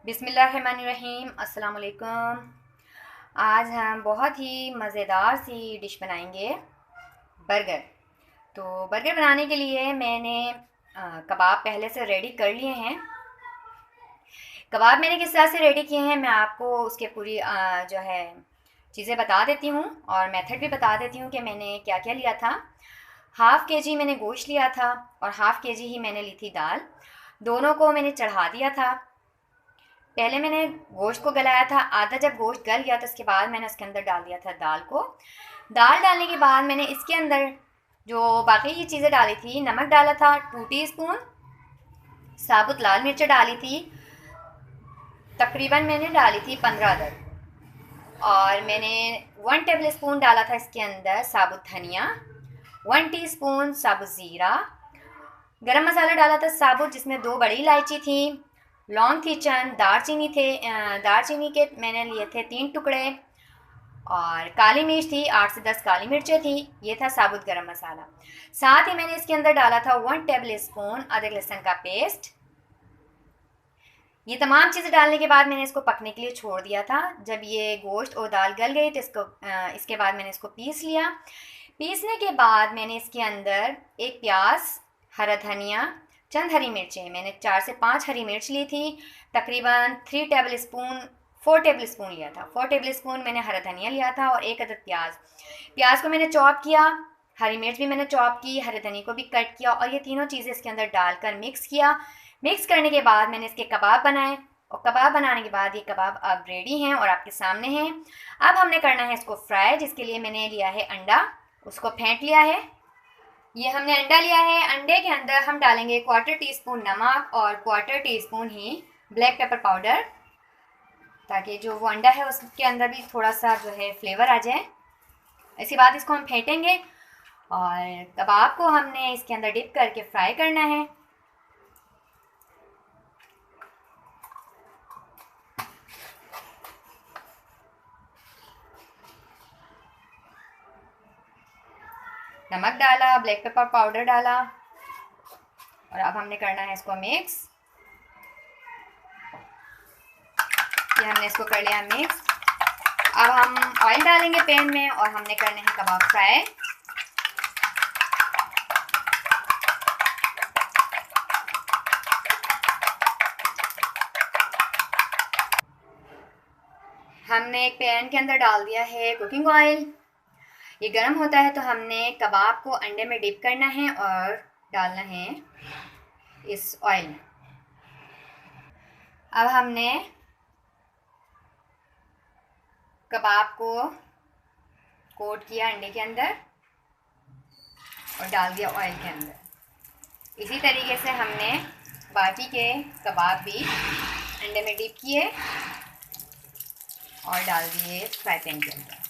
बिस्मिल्लाहिर्रहमानिर्रहीम। अस्सलाम वालेकुम। आज हम बहुत ही मज़ेदार सी डिश बनाएंगे, बर्गर। तो बर्गर बनाने के लिए मैंने कबाब पहले से रेडी कर लिए हैं। कबाब मैंने किस तरह से रेडी किए हैं मैं आपको उसके पूरी जो है चीज़ें बता देती हूँ और मेथड भी बता देती हूँ कि मैंने क्या क्या लिया था। हाफ़ के जी मैंने गोश्त लिया था और हाफ़ के जी ही मैंने ली थी दाल। दोनों को मैंने चढ़ा दिया था। पहले मैंने गोश्त को गलाया था, आधा जब गोश्त गल गया तो उसके बाद मैंने उसके अंदर डाल दिया था दाल को। दाल डालने के बाद मैंने इसके अंदर जो बाकी की चीज़ें डाली थी, नमक डाला था 2 टीस्पून, साबुत लाल मिर्च डाली थी, तकरीबन मैंने डाली थी 15 अदद, और मैंने 1 टेबल स्पून डाला था इसके अंदर साबुत धनिया, 1 टीस्पून साबुत ज़ीरा, गरम मसाला डाला था साबुत जिसमें 2 बड़ी इलायची थी, लौंग थी चंद, दालचीनी के मैंने लिए थे 3 टुकड़े, और काली मिर्च थी 8 से 10 काली मिर्चें थी। ये था साबुत गरम मसाला। साथ ही मैंने इसके अंदर डाला था 1 टेबल स्पून अदरक लहसुन का पेस्ट। ये तमाम चीज़ें डालने के बाद मैंने इसको पकने के लिए छोड़ दिया था। जब ये गोश्त और दाल गल गई तो इसके बाद मैंने इसको पीस लिया। पीसने के बाद मैंने इसके अंदर एक प्याज, हरा धनिया, चंद हरी मिर्चें, मैंने 4 से 5 हरी मिर्च ली थी, तकरीबन 4 टेबल स्पून लिया था। 4 टेबल स्पून मैंने हरा धनिया लिया था और 1 अदद प्याज को मैंने चॉप किया, हरी मिर्च भी मैंने चॉप की, हरे धनिया को भी कट किया और ये तीनों चीज़ें इसके अंदर डालकर मिक्स किया। मिक्स करने के बाद मैंने इसके कबाब बनाए और कबाब बनाने के बाद ये कबाब अब रेडी हैं और आपके सामने हैं। अब हमने करना है इसको फ्राई, जिसके लिए मैंने लिया है अंडा, उसको फेंट लिया है। ये हमने अंडा लिया है। अंडे के अंदर हम डालेंगे 1/4 टीस्पून नमक और 1/4 टीस्पून ही ब्लैक पेपर पाउडर, ताकि जो वो अंडा है उसके अंदर भी थोड़ा सा जो है फ्लेवर आ जाए। इसके बाद इसको हम फेंटेंगे और कबाब को हमने इसके अंदर डिप करके फ्राई करना है। नमक डाला, ब्लैक पेपर पाउडर डाला और अब हमने करना है इसको मिक्स। ये हमने इसको कर लिया मिक्स। अब हम ऑयल डालेंगे पैन में और हमने करने हैं कबाब फ्राई। हमने एक पैन के अंदर डाल दिया है कुकिंग ऑयल। ये गर्म होता है तो हमने कबाब को अंडे में डिप करना है और डालना है इस ऑयल में। अब हमने कबाब को कोट किया अंडे के अंदर और डाल दिया ऑयल के अंदर। इसी तरीके से हमने बाकी के कबाब भी अंडे में डिप किए और डाल दिए फ्राई पैन के अंदर।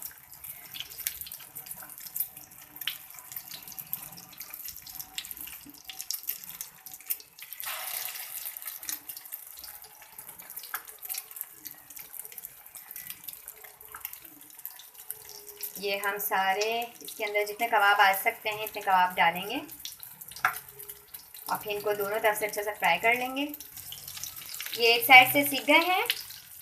ये हम सारे इसके अंदर जितने कबाब आ सकते हैं इतने कबाब डालेंगे और फिर इनको दोनों तरफ से अच्छे से फ्राई कर लेंगे। ये एक साइड से सीख गए हैं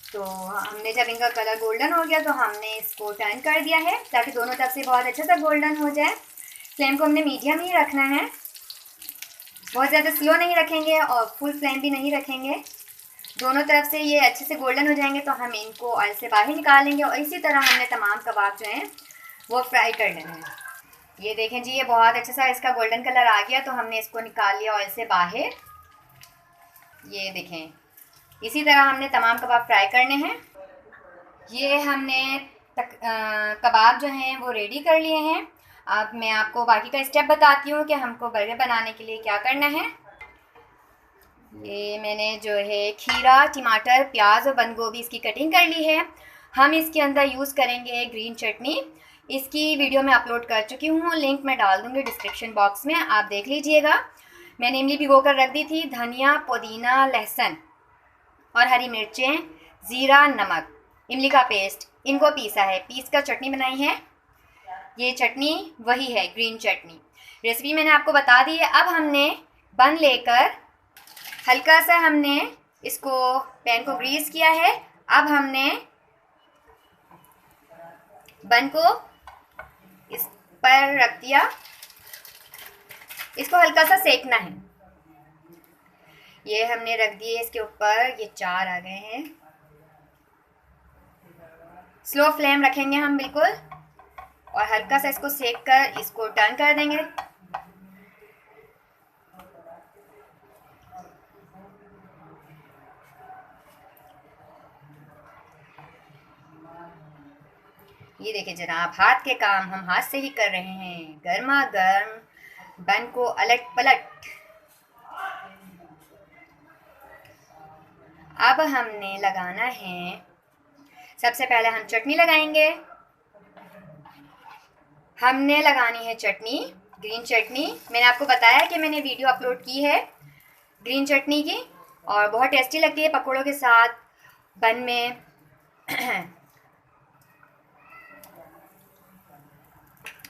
तो हमने जब इनका कलर गोल्डन हो गया तो हमने इसको टर्न कर दिया है ताकि दोनों तरफ से बहुत अच्छे से गोल्डन हो जाए। फ्लेम को हमने मीडियम ही रखना है, बहुत ज़्यादा स्लो नहीं रखेंगे और फुल फ्लेम भी नहीं रखेंगे। दोनों तरफ से ये अच्छे से गोल्डन हो जाएंगे तो हम इनको ऑयल से बाहर निकालेंगे और इसी तरह हमने तमाम कबाब जो हैं वो फ्राई कर लेने हैं। ये देखें जी, ये बहुत अच्छा सा इसका गोल्डन कलर आ गया तो हमने इसको निकाल लिया ऑयल से बाहर। ये देखें, इसी तरह हमने तमाम कबाब फ्राई करने हैं। ये हमने कबाब जो हैं वो रेडी कर लिए हैं। अब मैं आपको बाकी का स्टेप बताती हूँ कि हमको बर्गर बनाने के लिए क्या करना है। ये मैंने जो है खीरा, टमाटर, प्याज और बंद गोभी इसकी कटिंग कर ली है। हम इसके अंदर यूज़ करेंगे ग्रीन चटनी। इसकी वीडियो मैं अपलोड कर चुकी हूँ, लिंक मैं डाल दूँगी डिस्क्रिप्शन बॉक्स में, आप देख लीजिएगा। मैंने इमली भिगो कर रख दी थी, धनिया, पुदीना, लहसुन और हरी मिर्चें, ज़ीरा, नमक, इमली का पेस्ट, इनको पीसा है, पीस कर चटनी बनाई है। ये चटनी वही है ग्रीन चटनी। रेसिपी मैंने आपको बता दी है। अब हमने बन लेकर हल्का सा हमने इसको पैन को ग्रीस किया है। अब हमने बन को इस पर रख दिया। इसको हल्का सा सेकना है। ये हमने रख दिए इसके ऊपर, ये 4 आ गए हैं। स्लो फ्लेम रखेंगे हम बिल्कुल, और हल्का सा इसको सेक कर इसको टर्न कर देंगे। ये देखिए जनाब, हाथ के काम हम हाथ से ही कर रहे हैं। गर्मा गर्म बन को अलट पलट। अब हमने लगाना है, सबसे पहले हम चटनी लगाएंगे। हमने लगानी है चटनी, ग्रीन चटनी। मैंने आपको बताया कि मैंने वीडियो अपलोड की है ग्रीन चटनी की, और बहुत टेस्टी लगती है पकौड़ों के साथ, बन में।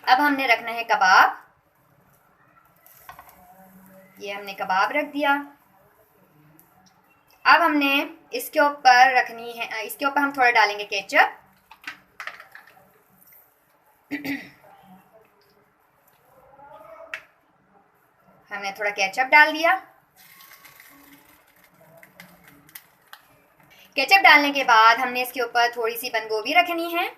अब हमने रखना है कबाब। ये हमने कबाब रख दिया। अब हमने इसके ऊपर रखनी है, इसके ऊपर हम थोड़ा डालेंगे केचप। हमने थोड़ा केचप डाल दिया। केचप डालने के बाद हमने इसके ऊपर थोड़ी सी बंद गोभी रखनी है,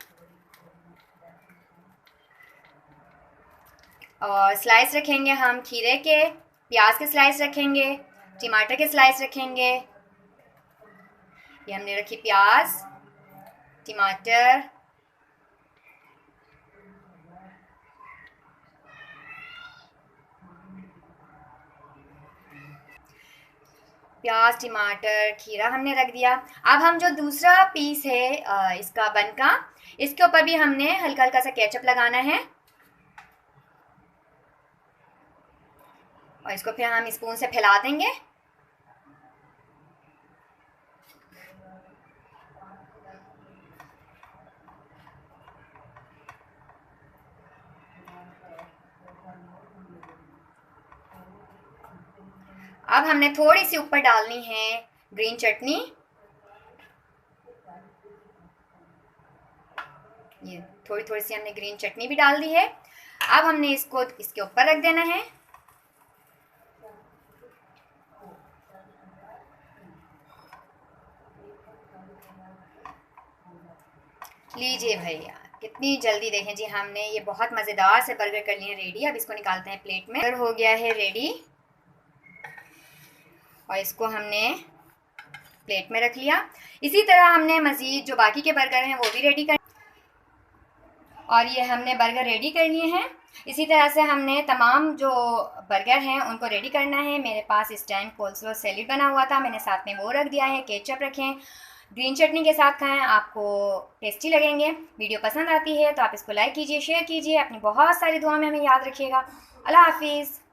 और स्लाइस रखेंगे हम खीरे के, प्याज के स्लाइस रखेंगे, टमाटर के स्लाइस रखेंगे। ये हमने रखी प्याज, टमाटर, प्याज, टमाटर, खीरा हमने रख दिया। अब हम जो दूसरा पीस है इसका बन का, इसके ऊपर भी हमने हल्का हल्का सा केचप लगाना है, और इसको फिर हम स्पून से फैला देंगे। अब हमने थोड़ी सी ऊपर डालनी है ग्रीन चटनी। ये थोड़ी थोड़ी सी हमने ग्रीन चटनी भी डाल दी है। अब हमने इसको इसके ऊपर रख देना है। लीजिए भैया, कितनी जल्दी देखें जी, हमने ये बहुत मज़ेदार से बर्गर कर लिए रेडी। अब इसको निकालते हैं प्लेट में। बर्गर हो गया है रेडी, और इसको हमने प्लेट में रख लिया। इसी तरह हमने मज़ीद जो बाकी के बर्गर हैं वो भी रेडी कर, और ये हमने बर्गर रेडी कर लिए हैं। इसी तरह से हमने तमाम जो बर्गर हैं उनको रेडी करना है। मेरे पास इस टाइम कोल्स्लो सैलेड बना हुआ था, मैंने साथ में वो रख दिया है। केचप रखें, ग्रीन चटनी के साथ खाएं, आपको टेस्टी लगेंगे। वीडियो पसंद आती है तो आप इसको लाइक कीजिए, शेयर कीजिए, अपनी बहुत सारी दुआ में हमें याद रखिएगा। अल्लाह हाफिज़।